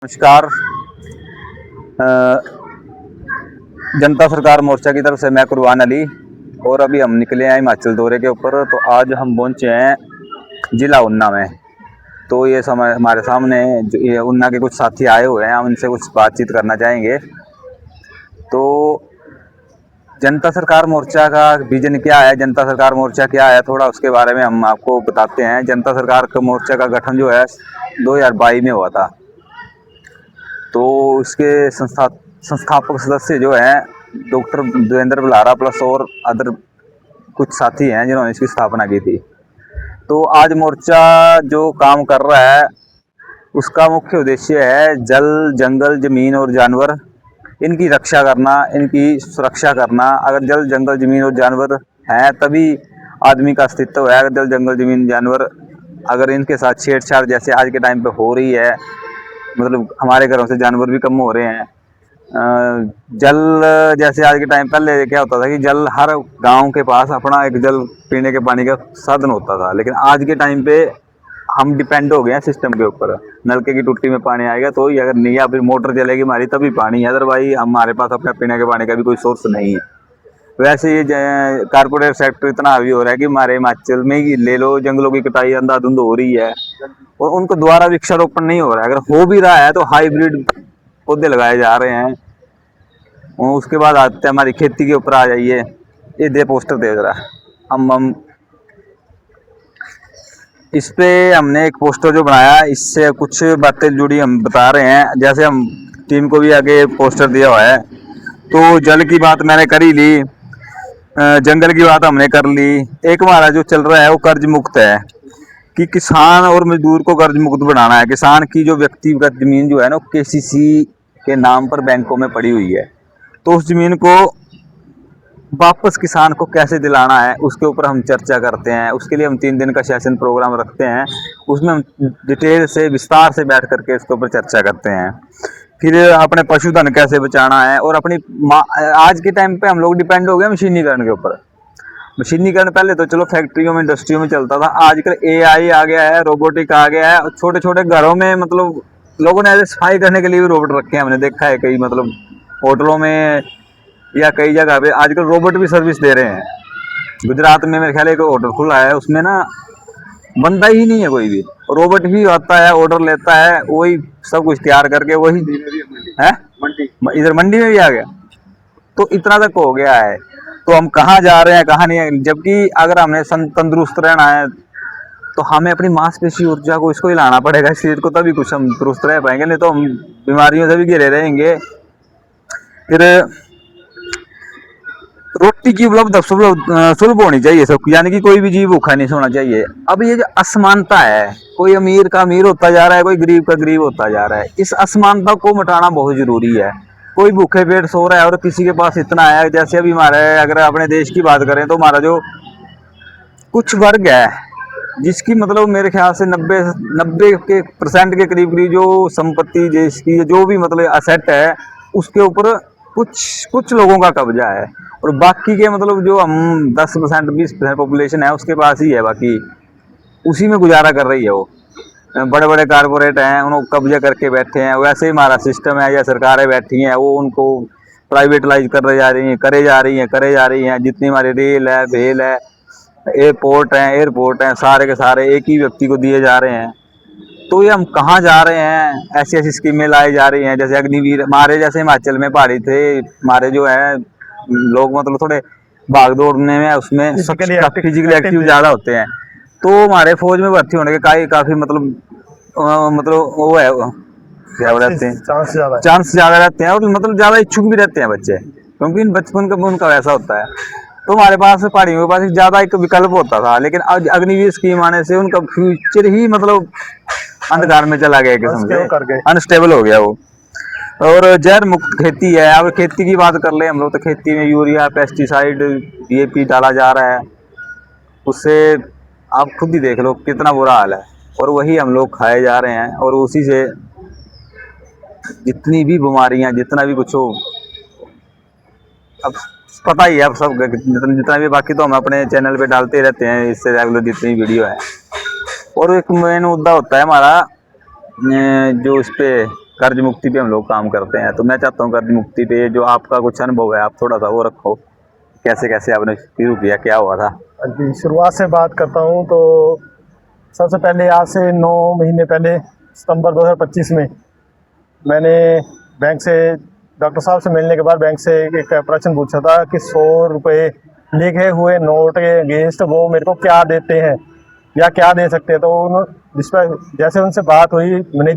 नमस्कार। जनता सरकार मोर्चा की तरफ से मैं कुर्बान अली और अभी हम निकले हैं हिमाचल दौरे के ऊपर। तो आज हम पहुंचे हैं जिला ऊना में। तो ये समय हमारे सामने ये ऊना के कुछ साथी आए हुए हैं, हम उनसे कुछ बातचीत करना चाहेंगे। तो जनता सरकार मोर्चा का विजन क्या है, जनता सरकार मोर्चा क्या है, थोड़ा उसके बारे में हम आपको बताते हैं। जनता सरकार का मोर्चा का गठन जो है 2022 में हुआ था। तो इसके संस्थापक सदस्य जो हैं डॉक्टर देवेंद्र बल्लारा प्लस और अदर कुछ साथी हैं जिन्होंने इसकी स्थापना की थी। तो आज मोर्चा जो काम कर रहा है उसका मुख्य उद्देश्य है जल, जंगल, जमीन और जानवर, इनकी रक्षा करना, इनकी सुरक्षा करना। अगर जल, जंगल, जमीन और जानवर हैं तभी आदमी का अस्तित्व है। अगर जल, जंगल, जमीन, जानवर अगर इनके साथ छेड़छाड़ जैसे आज के टाइम पे हो रही है, मतलब हमारे घरों से जानवर भी कम हो रहे हैं। जल जैसे आज के टाइम, पहले क्या होता था कि जल हर गांव के पास अपना एक जल पीने के पानी का साधन होता था, लेकिन आज के टाइम पे हम डिपेंड हो गए हैं सिस्टम के ऊपर। नलके की टूटी में पानी आएगा तो ही, अगर नहीं या फिर मोटर चलेगी हमारी तभी पानी है, अदरवाइज हमारे पास अपने पीने के पानी का भी कोई सोर्स नहीं है। वैसे ये कारपोरेट सेक्टर इतना हावी हो रहा है कि हमारे हिमाचल में ही ले लो, जंगलों की कटाई अंधाधुंध हो रही है और उनको द्वारा वृक्षारोपण नहीं हो रहा है। अगर हो भी रहा है तो हाइब्रिड पौधे लगाए जा रहे हैं। और उसके बाद आते हैं हमारी खेती के ऊपर। आ जाइए, ये दे पोस्टर दे जरा। हम इस पे हमने एक पोस्टर जो बनाया, इससे कुछ बातें जुड़ी हम बता रहे हैं। जैसे हम टीम को भी आगे पोस्टर दिया हुआ है। तो जल की बात मैंने कर ही ली, जंगल की बात हमने कर ली। एक हमारा जो चल रहा है वो कर्ज मुक्त है कि किसान और मजदूर को कर्ज मुक्त बनाना है। किसान की जो व्यक्तिगत जमीन जो है ना केसीसी के नाम पर बैंकों में पड़ी हुई है, तो उस जमीन को वापस किसान को कैसे दिलाना है उसके ऊपर हम चर्चा करते हैं। उसके लिए हम 3 दिन का सेशन प्रोग्राम रखते हैं, उसमें हम डिटेल से विस्तार से बैठ करके इसके ऊपर चर्चा करते हैं। फिर अपने पशुधन कैसे बचाना है और अपनी आज के टाइम पे हम लोग डिपेंड हो गए मशीनीकरण के ऊपर। मशीनीकरण पहले तो चलो फैक्ट्रियों में, इंडस्ट्रियों में चलता था, आजकल एआई आ गया है, रोबोटिक आ गया है। छोटे छोटे घरों में मतलब लोगों ने ऐसे सफाई करने के लिए भी रोबोट रखे हैं, हमने देखा है कई मतलब होटलों में या कई जगह पे आजकल रोबोट भी सर्विस दे रहे हैं। गुजरात में मेरे ख्याल एक होटल खुला है, उसमें ना बंदा ही नहीं है कोई भी, रोबोट ही आता है, ऑर्डर लेता है, वही सब कुछ तैयार करके वही है। इधर मंडी में भी आ गया, तो इतना तक हो गया है। तो हम कहाँ जा रहे हैं, कहाँ नहीं है। जबकि अगर हमने तंदुरुस्त रहना है तो हमें अपनी मांसपेशी ऊर्जा को इसको हिलाना पड़ेगा, शरीर को, तभी कुछ हम दुरुस्त रह पाएंगे, नहीं तो हम बीमारियों से भी घिरे रहेंगे। फिर रोटी की उपलब्ध सुलभ होनी चाहिए सबको, यानी कि कोई भी जीव भूखा नहीं सोना चाहिए। अब ये जो असमानता है, कोई अमीर का अमीर होता जा रहा है, कोई गरीब का गरीब होता जा रहा है, इस असमानता को मिटाना बहुत जरूरी है। कोई भूखे पेट सो रहा है और किसी के पास इतना है। जैसे अभी हमारे, अगर अपने देश की बात करें तो हमारा जो कुछ वर्ग है जिसकी मतलब मेरे ख्याल से 90% के करीब जो संपत्ति देश की जो भी मतलब असेट है उसके ऊपर कुछ लोगों का कब्जा है, और बाकी के मतलब जो हम 10% 20% पॉपुलेशन है उसके पास ही है, बाकी उसी में गुजारा कर रही है। वो बड़े बड़े कारपोरेट हैं, उनको कब्जा करके बैठे हैं। वैसे ही हमारा सिस्टम है या सरकारें बैठी हैं वो उनको प्राइवेटलाइज कर जा रही हैं, करे जा रही हैं। जितनी हमारी रेल है, भेल है, एयरपोर्ट हैं, सारे के सारे एक ही व्यक्ति को दिए जा रहे हैं। तो ये हम कहाँ जा रहे हैं, ऐसी ऐसी स्कीमें लाई जा रही हैं। जैसे अग्निवीर, हमारे जैसे हिमाचल में पहाड़ी थे, हमारे जो है लोग मतलब थोड़े भाग दौड़ने में उसमें फिजिकली एक्टिव ज़्यादा होते हैं, तो हमारे फौज में भर्ती होने के काफ़ी मतलब वो है, क्या रहते हैं, चांस ज़्यादा रहते हैं, और मतलब ज़्यादा इच्छुक भी रहते हैं बच्चे, क्योंकि बचपन का उनका वैसा होता है। तो हमारे पास पहाड़ियों के पास ज़्यादा एक विकल्प होता था, लेकिन आज अग्निवीर स्कीम आने से उनका फ्यूचर ही मतलब अंधकार में चला गया, किस्म से अनस्टेबल हो गया वो। और जैव मुक्त खेती है। अब खेती की बात कर ले हम लोग, तो खेती में यूरिया, पेस्टिसाइड, डीएपी डाला जा रहा है, उससे आप खुद ही देख लो कितना बुरा हाल है, और वही हम लोग खाए जा रहे हैं, और उसी से जितनी भी बीमारियां, जितना भी कुछ हो, अब पता ही है अब सब जितना भी। बाकी तो हम अपने चैनल पे डालते रहते हैं इससे रेगुलर जितनी वीडियो है। और एक मेन मुद्दा होता है हमारा जो इस पे कर्ज मुक्ति पे हम लोग काम करते हैं, तो मैं चाहता हूँ कर्ज मुक्ति पे जो आपका कुछ अनुभव है आप थोड़ा सा वो रखो, कैसे कैसे आपने शुरू किया, क्या हुआ था? अभी शुरुआत से बात करता हूँ तो सबसे पहले आज से 9 महीने पहले सितंबर 2025 में मैंने बैंक से डॉक्टर साहब से मिलने के बाद बैंक से एक प्रश्न पूछा था कि 100 रुपये लिखे हुए नोट के अगेंस्ट वो मेरे को क्या देते हैं या क्या दे सकते हैं। तो उन्होंने जिस पर जैसे उनसे बात हुई मैनेजर